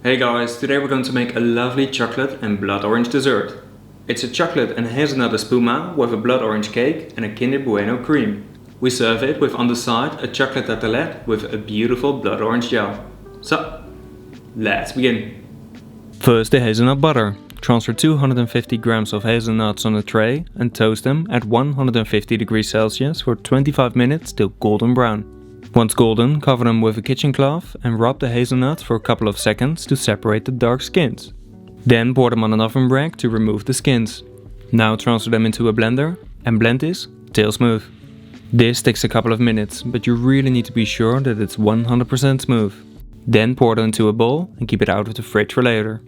Hey guys, today we're going to make a lovely chocolate and blood orange dessert. It's a chocolate and hazelnut espuma with a blood orange cake and a Kinder Bueno cream. We serve it with on the side a chocolate tartelette with a beautiful blood orange gel. So, let's begin. First, the hazelnut butter. Transfer 250 grams of hazelnuts on a tray and toast them at 150 degrees Celsius for 25 minutes till golden brown. Once golden, cover them with a kitchen cloth and rub the hazelnuts for a couple of seconds to separate the dark skins. Then pour them on an oven rack to remove the skins. Now transfer them into a blender and blend this till smooth. This takes a couple of minutes, but you really need to be sure that it's 100% smooth. Then pour it into a bowl and keep it out of the fridge for later.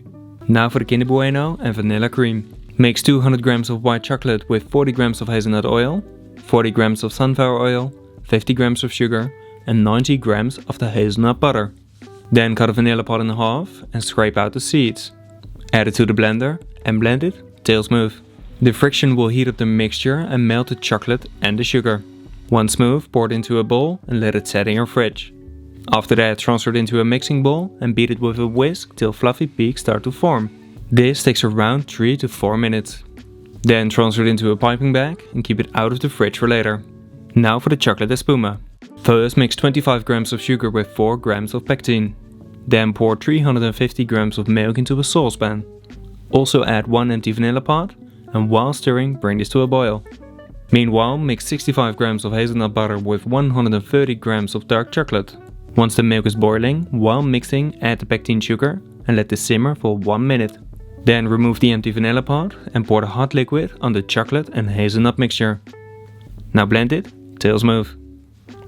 Now for the Kinder Bueno and vanilla cream. Mix 200 grams of white chocolate with 40 grams of hazelnut oil, 40 grams of sunflower oil, 50 grams of sugar, and 90 grams of the hazelnut butter. Then cut a vanilla pod in half and scrape out the seeds. Add it to the blender and blend it till smooth. The friction will heat up the mixture and melt the chocolate and the sugar. Once smooth, pour it into a bowl and let it set in your fridge. After that, transfer it into a mixing bowl and beat it with a whisk till fluffy peaks start to form. This takes around 3 to 4 minutes. Then transfer it into a piping bag and keep it out of the fridge for later. Now for the chocolate espuma. First, mix 25 grams of sugar with 4 grams of pectin. Then pour 350 grams of milk into a saucepan. Also add 1 empty vanilla pod and while stirring, bring this to a boil. Meanwhile, mix 65 grams of hazelnut butter with 130 grams of dark chocolate. Once the milk is boiling, while mixing, add the pectin sugar and let this simmer for 1 minute. Then remove the empty vanilla pod and pour the hot liquid on the chocolate and hazelnut mixture. Now blend it till smooth.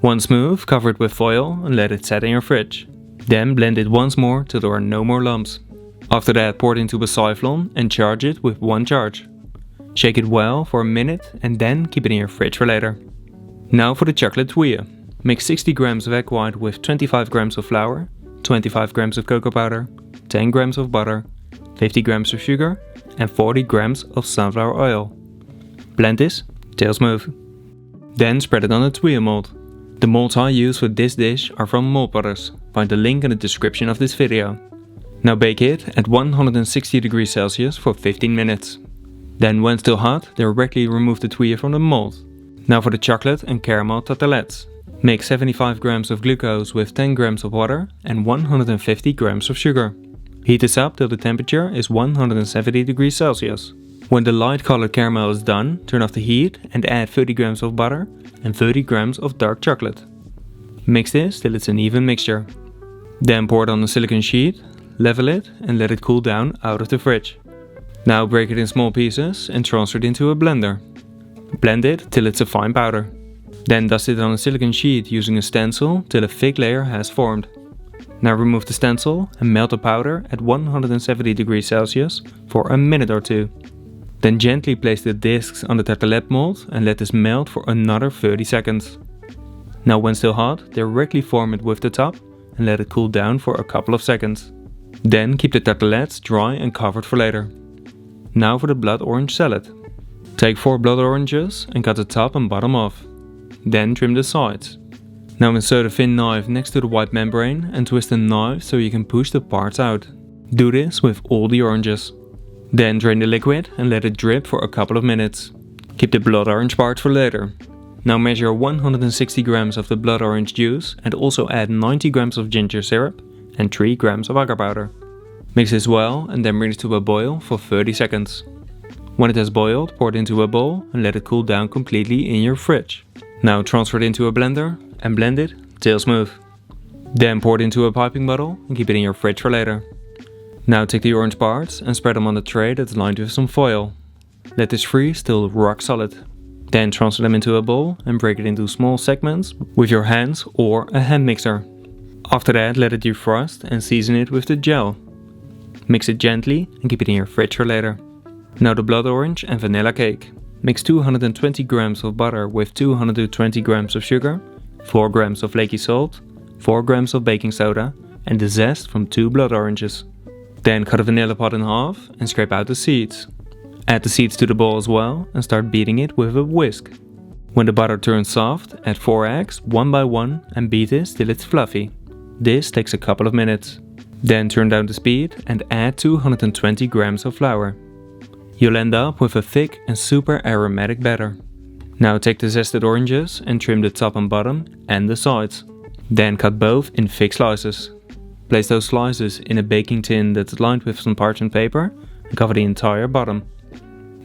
Once smooth, cover it with foil and let it set in your fridge. Then blend it once more till there are no more lumps. After that, pour it into a siphon and charge it with 1 charge. Shake it well for a minute and then keep it in your fridge for later. Now for the chocolate tuile. Mix 60 grams of egg white with 25 grams of flour, 25 grams of cocoa powder, 10 grams of butter, 50 grams of sugar and 40 grams of sunflower oil. Blend this till smooth. Then spread it on a tuile mold. The molds I use for this dish are from Mold Brothers. Find the link in the description of this video. Now bake it at 160 degrees Celsius for 15 minutes. Then when still hot, directly remove the tuile from the mold. Now for the chocolate and caramel tartelettes. Make 75 grams of glucose with 10 grams of water and 150 grams of sugar. Heat this up till the temperature is 170 degrees Celsius. When the light colored caramel is done, turn off the heat and add 30 grams of butter and 30 grams of dark chocolate. Mix this till it's an even mixture. Then pour it on a silicone sheet, level it and let it cool down out of the fridge. Now break it in small pieces and transfer it into a blender. Blend it till it's a fine powder. Then dust it on a silicone sheet using a stencil till a thick layer has formed. Now remove the stencil and melt the powder at 170 degrees Celsius for a minute or 2. Then gently place the discs on the tartelette mold and let this melt for another 30 seconds. Now when still hot, directly form it with the top and let it cool down for a couple of seconds. Then keep the tartelettes dry and covered for later. Now for the blood orange salad. Take 4 blood oranges and cut the top and bottom off. Then trim the sides. Now insert a thin knife next to the white membrane and twist the knife so you can push the parts out. Do this with all the oranges. Then drain the liquid and let it drip for a couple of minutes. Keep the blood orange parts for later. Now measure 160 grams of the blood orange juice and also add 90 grams of ginger syrup and 3 grams of agar powder. Mix this well and then bring it to a boil for 30 seconds. When it has boiled, pour it into a bowl and let it cool down completely in your fridge. Now transfer it into a blender and blend it till smooth. Then pour it into a piping bottle and keep it in your fridge for later. Now take the orange parts and spread them on a tray that's lined with some foil. Let this freeze till rock solid. Then transfer them into a bowl and break it into small segments with your hands or a hand mixer. After that, let it defrost and season it with the gel. Mix it gently and keep it in your fridge for later. Now the blood orange and vanilla cake. Mix 220 grams of butter with 220 grams of sugar, 4 grams of flaky salt, 4 grams of baking soda and the zest from 2 blood oranges. Then cut a vanilla pod in half and scrape out the seeds. Add the seeds to the bowl as well and start beating it with a whisk. When the butter turns soft, add 4 eggs one by one and beat this till it's fluffy. This takes a couple of minutes. Then turn down the speed and add 220 grams of flour. You'll end up with a thick and super aromatic batter. Now take the zested oranges and trim the top and bottom and the sides. Then cut both in thick slices. Place those slices in a baking tin that's lined with some parchment paper and cover the entire bottom.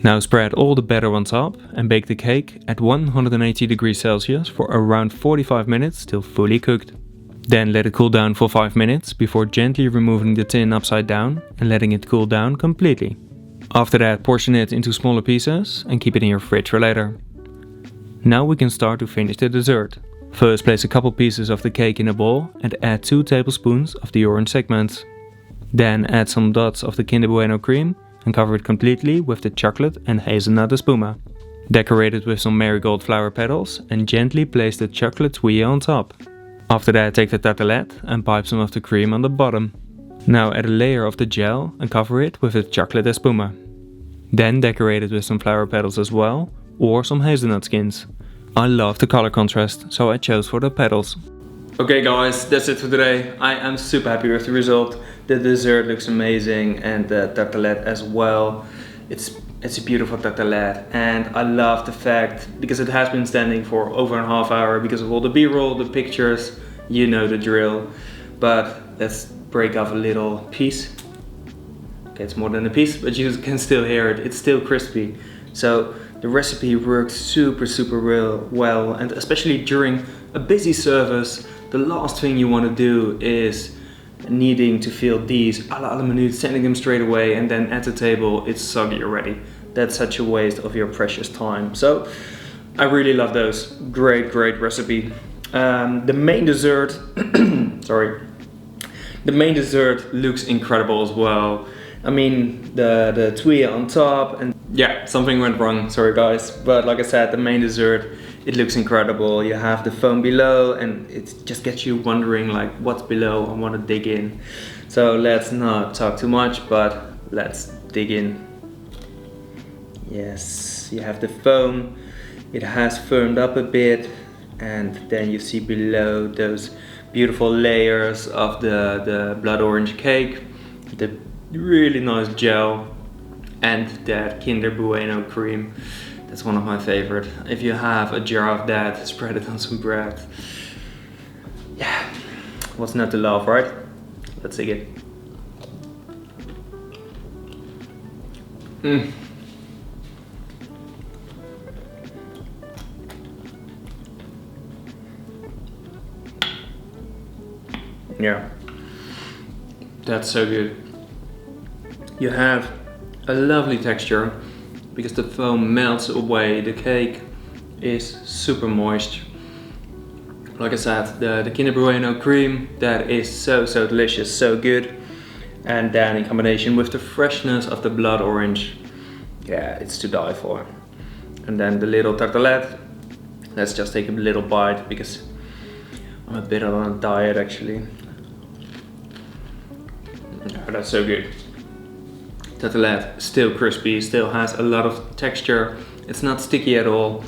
Now spread all the batter on top and bake the cake at 180 degrees Celsius for around 45 minutes till fully cooked. Then let it cool down for 5 minutes before gently removing the tin upside down and letting it cool down completely. After that, portion it into smaller pieces and keep it in your fridge for later. Now we can start to finish the dessert. First, place a couple pieces of the cake in a bowl and add 2 tablespoons of the orange segments. Then add some dots of the Kinder Bueno cream and cover it completely with the chocolate and hazelnut espuma. Decorate it with some marigold flower petals and gently place the chocolate tuile on top. After that, take the tartelette and pipe some of the cream on the bottom. Now add a layer of the gel and cover it with the chocolate espuma. Then decorate it with some flower petals as well, or some hazelnut skins. I love the color contrast, so I chose for the petals. Okay guys, that's it for today. I am super happy with the result. The dessert looks amazing and the tartelette as well. It's a beautiful tartelette and I love the fact, because it has been standing for over a half hour because of all the b-roll, the pictures, you know the drill. But let's break off a little piece. Okay, it's more than a piece, but you can still hear it. It's still crispy. So the recipe works super real well, and especially during a busy service, the last thing you want to do is needing to feel these à la minute, sending them straight away, and then at the table it's soggy already. That's such a waste of your precious time. So I really love those. Great recipe. The main dessert, sorry. The main dessert looks incredible as well. I mean, the tuile on top, and yeah, something went wrong, sorry guys. But like I said, the main dessert, it looks incredible. You have the foam below and it just gets you wondering like what's below. I want to dig in. So let's not talk too much, but let's dig in. Yes, you have the foam. It has firmed up a bit, and then you see below those beautiful layers of the blood orange cake, the really nice gel, and that Kinder Bueno cream. That's one of my favorite. If you have a jar of that, spread it on some bread. Yeah, what's not to love, right? Let's dig it. Yeah, that's so good. You have a lovely texture because the foam melts away. The cake is super moist. Like I said, the Kinder Bueno cream, that is so delicious, so good. And then in combination with the freshness of the blood orange, yeah, it's to die for. And then the little tartelette. Let's just take a little bite because I'm a bit on a diet actually. Oh, that's so good. Tartelette, still crispy, still has a lot of texture. It's not sticky at all.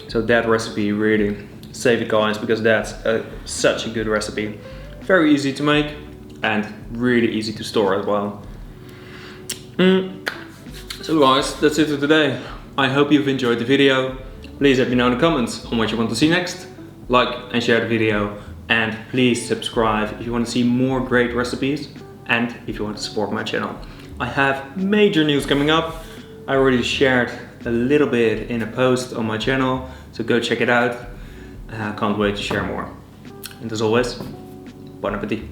So that recipe, really save it guys, because that's such a good recipe. Very easy to make and really easy to store as well. So guys, that's it for today. I hope you've enjoyed the video. Please let me know in the comments on what you want to see next. Like and share the video, and please subscribe if you want to see more great recipes and if you want to support my channel. I have major news coming up. I already shared a little bit in a post on my channel, so go check it out. I can't wait to share more. And as always, bon appetit.